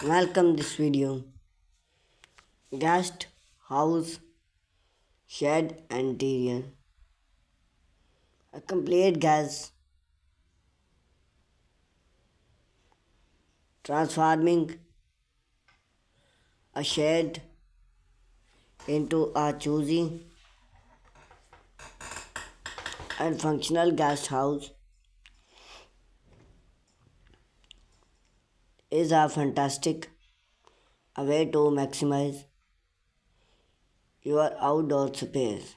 Welcome this video. Guest house shed interior. A complete gas transforming a shed into a choosy and functional guest house is a fantastic way to maximize your outdoor space.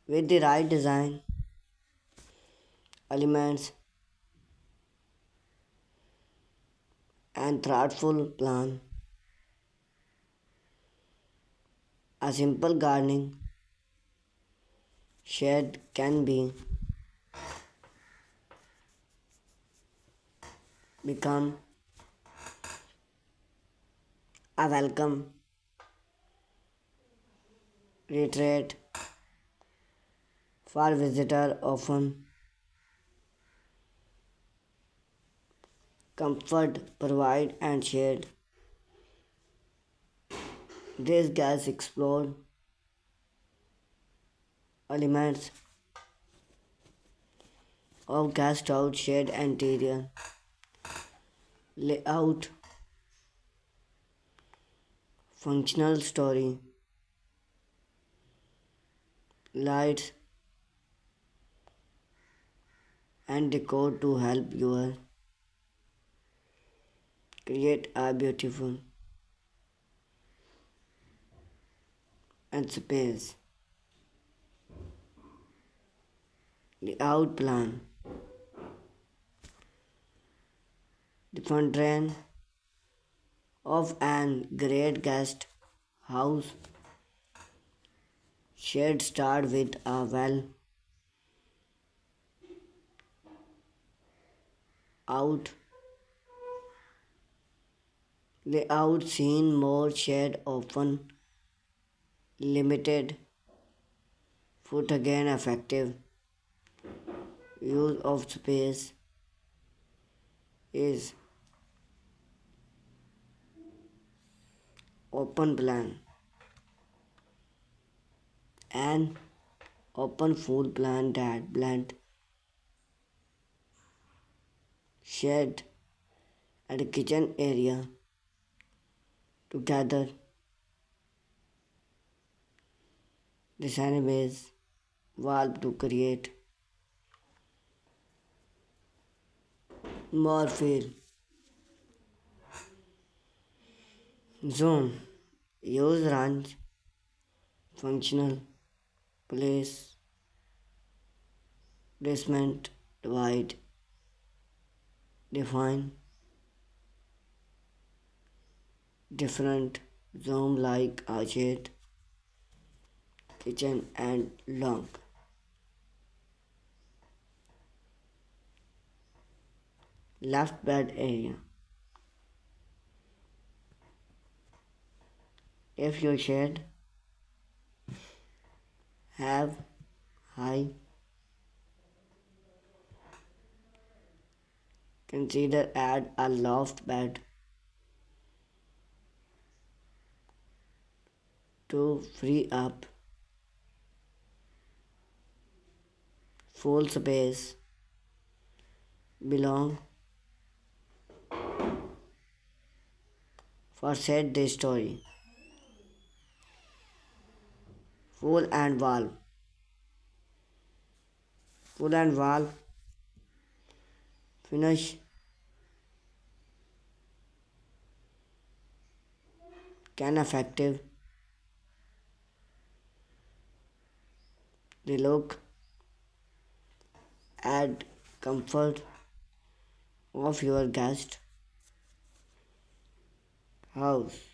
With the right design elements and thoughtful plan, a simple gardening shed can become a welcome retreat for visitors often comfort, provide and shade. These guys explore elements of guest house shade interior, layout, functional story, lights and decor to help you create a beautiful and space. Layout plan. The fountain of an great guest house should start with a well out layout scene more shade often limited foot again effective use of space is open plan and open food plan that blend shed and kitchen area together. Design base valve to create more feel. Zone use range functional place placement divide define different zone like arcade kitchen and long left bed area. If your shed have high, consider add a loft bed to free up full space belong for set this story. Full and valve. Full and valve finish can effective the look add comfort of your guest house.